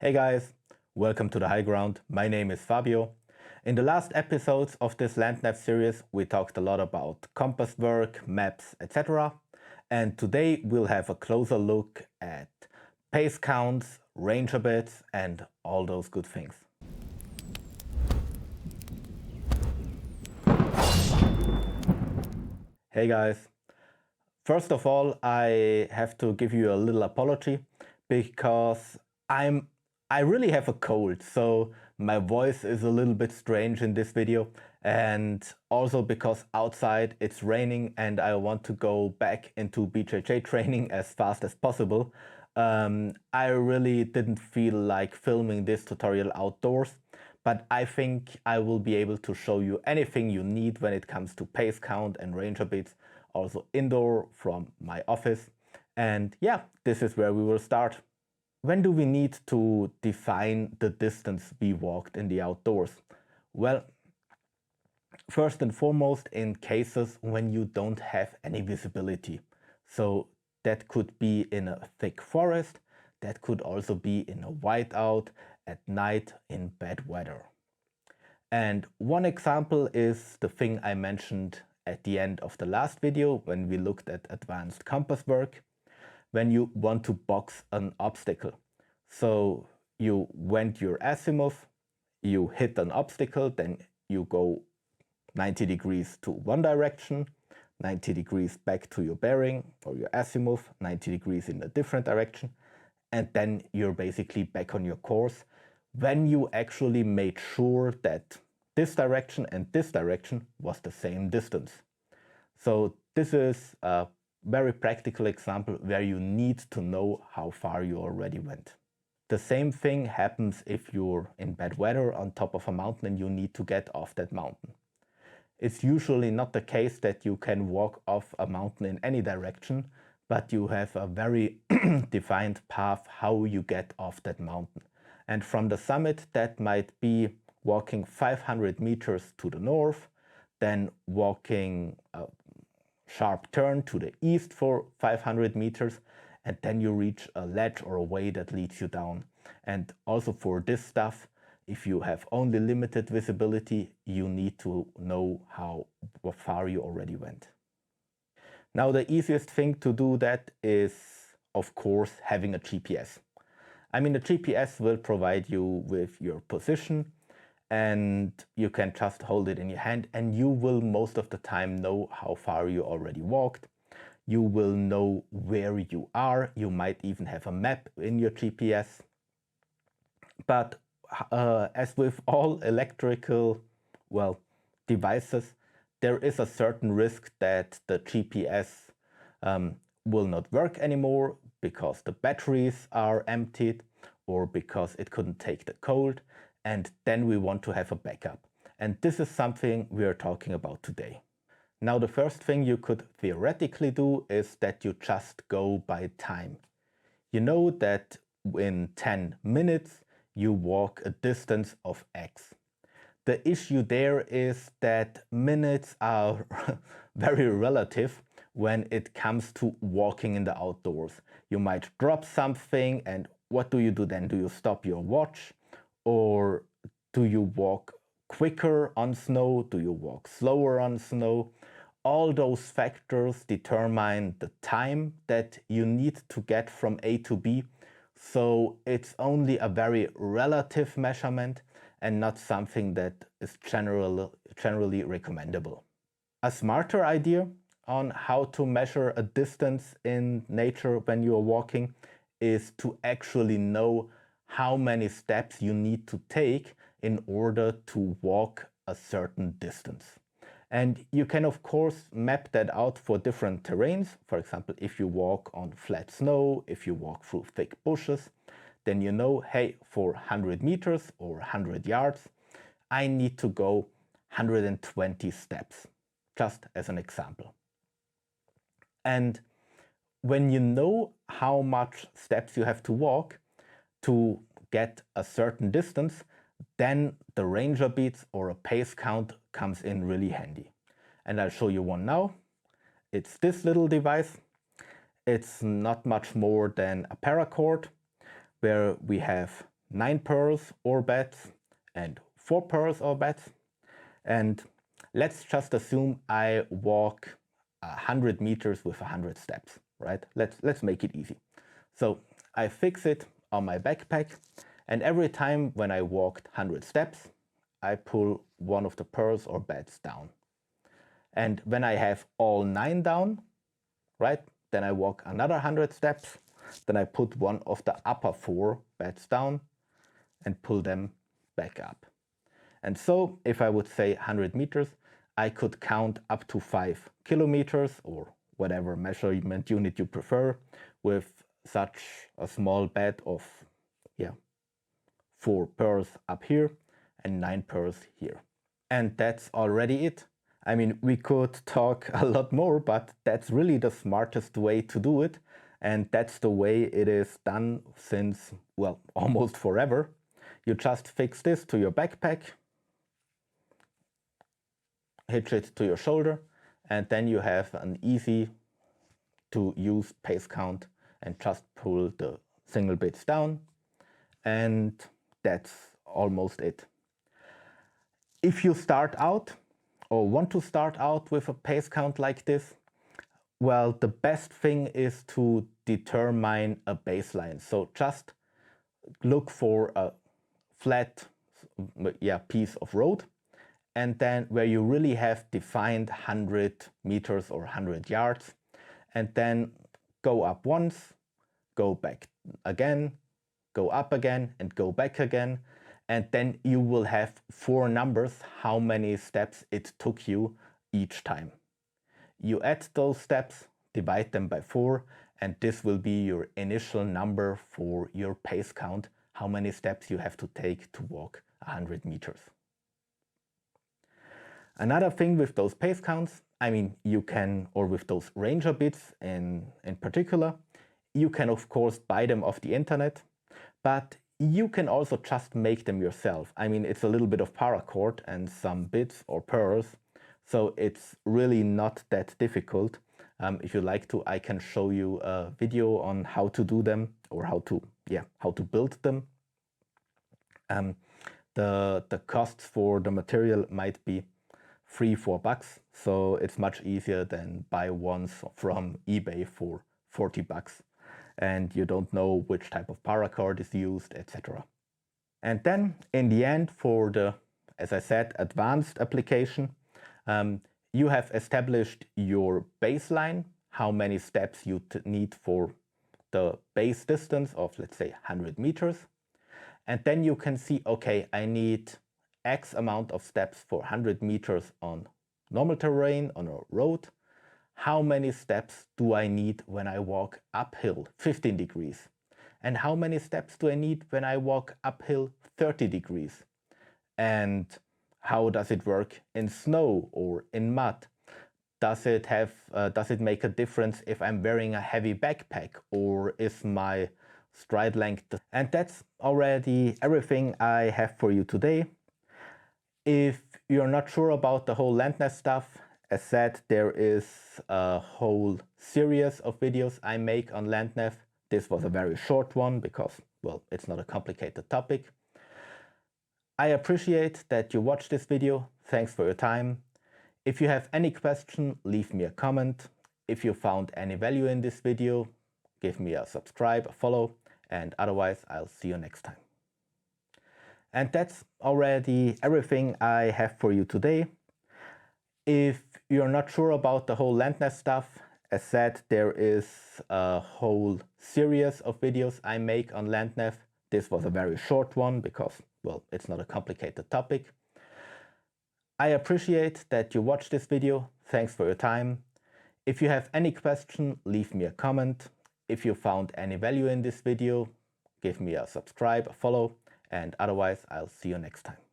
Hey guys, welcome to the high ground. My name is Fabio. In the last episodes of this LandNav series, we talked a lot about compass work, maps, etc. And today we'll have a closer look at pace counts, ranger bits, and all those good things. Hey guys, first of all, I have to give you a little apology because I really have a cold, so my voice is a little bit strange in this video, and also because outside it's raining and I want to go back into BJJ training as fast as possible. I really didn't feel like filming this tutorial outdoors, but I think I will be able to show you anything you need when it comes to pace count and ranger beats, also indoor from my office. And yeah, this is where we will start. When do we need to define the distance we walked in the outdoors? Well, first and foremost, in cases when you don't have any visibility. So that could be in a thick forest, that could also be in a whiteout at night in bad weather. And one example is the thing I mentioned at the end of the last video when we looked at advanced compass work, when you want to box an obstacle. So you went your azimuth, you hit an obstacle, then you go 90 degrees to one direction, 90 degrees back to your bearing or your azimuth, 90 degrees in a different direction, and then you're basically back on your course when you actually made sure that this direction and this direction was the same distance. So this is a very practical example where you need to know how far you already went. The same thing happens if you're in bad weather on top of a mountain and you need to get off that mountain. It's usually not the case that you can walk off a mountain in any direction, but you have a very defined path how you get off that mountain. And from the summit, that might be walking 500 meters to the north, then walking a sharp turn to the east for 500 meters, and then you reach a ledge or a way that leads you down. And also for this stuff, if you have only limited visibility, you need to know how far you already went. Now, the easiest thing to do that is, of course, having a GPS. I mean, the GPS will provide you with your position and you can just hold it in your hand and you will most of the time know how far you already walked. You will know where you are. You might even have a map in your GPS. But as with all electrical, devices, there is a certain risk that the GPS will not work anymore because the batteries are emptied or because it couldn't take the cold, and then we want to have a backup. And this is something we are talking about today. Now, the first thing you could theoretically do is that you just go by time. You know that in 10 minutes you walk a distance of X. The issue there is that minutes are very relative when it comes to walking in the outdoors. You might drop something, and what do you do then? Do you stop your watch? Or do you walk quicker on snow? Do you walk slower on snow? All those factors determine the time that you need to get from A to B. So it's only a very relative measurement and not something that is generally recommendable. A smarter idea on how to measure a distance in nature when you are walking is to actually know how many steps you need to take in order to walk a certain distance. And you can of course map that out for different terrains. For example, if you walk on flat snow, if you walk through thick bushes, then you know, hey, for 100 meters or 100 yards, I need to go 120 steps, just as an example. And when you know how much steps you have to walk to get a certain distance, then the ranger beats or a pace count comes in really handy. And I'll show you one now. It's this little device. It's not much more than a paracord where we have 9 pearls or beds and 4 pearls or beds. And let's just assume I walk 100 meters with 100 steps, right? Let's make it easy. So I fix it on my backpack, and every time when I walked 100 steps, I pull one of the pearls or beds down. And when I have all 9 down, right, then I walk another 100 steps, then I put one of the upper 4 beds down and pull them back up. And so if I would say 100 meters, I could count up to 5 kilometers or whatever measurement unit you prefer with such a small bed of 4 pearls up here and 9 pearls here. And that's already it. I mean, we could talk a lot more, but that's really the smartest way to do it. And that's the way it is done since, well, almost forever. You just fix this to your backpack, hitch it to your shoulder, and then you have an easy to use pace count and just pull the single bits down. And that's almost it. If you start out or want to start out with a pace count like this, well, the best thing is to determine a baseline. So just look for a flat piece of road, and then where you really have defined 100 meters or 100 yards, and then go up once, go back again, go up again, and go back again. And then you will have 4 numbers how many steps it took you each time. You add those steps, divide them by 4, and this will be your initial number for your pace count, how many steps you have to take to walk 100 meters. Another thing with those pace counts, I mean, you can, or with those ranger bits in particular, you can of course buy them off the internet, but you can also just make them yourself. I mean, it's a little bit of paracord and some bits or pearls, so it's really not that difficult. If you like to, I can show you a video on how to do them or how to build them. The costs for the material might be $3-4, so it's much easier than buy ones from eBay for $40. And you don't know which type of paracord is used, etc. And then in the end, for the, as I said, advanced application, you have established your baseline, how many steps you need for the base distance of, let's say, 100 meters. And then you can see, okay, I need X amount of steps for 100 meters on normal terrain, on a road. How many steps do I need when I walk uphill 15 degrees? And how many steps do I need when I walk uphill 30 degrees? And how does it work in snow or in mud? Does it make a difference if I'm wearing a heavy backpack, or is my stride length? And that's already everything I have for you today. If you're not sure about the whole LandNav stuff, as said, there is a whole series of videos I make on LandNav. This was a very short one because, well, it's not a complicated topic. I appreciate that you watched this video. Thanks for your time. If you have any question, leave me a comment. If you found any value in this video, give me a subscribe, a follow, and otherwise I'll see you next time. And that's already everything I have for you today. If you're not sure about the whole LandNav stuff, as said, there is a whole series of videos I make on LandNav. This was a very short one because, well, it's not a complicated topic. I appreciate that you watched this video. Thanks for your time. If you have any question, leave me a comment. If you found any value in this video, give me a subscribe, a follow, and otherwise I'll see you next time.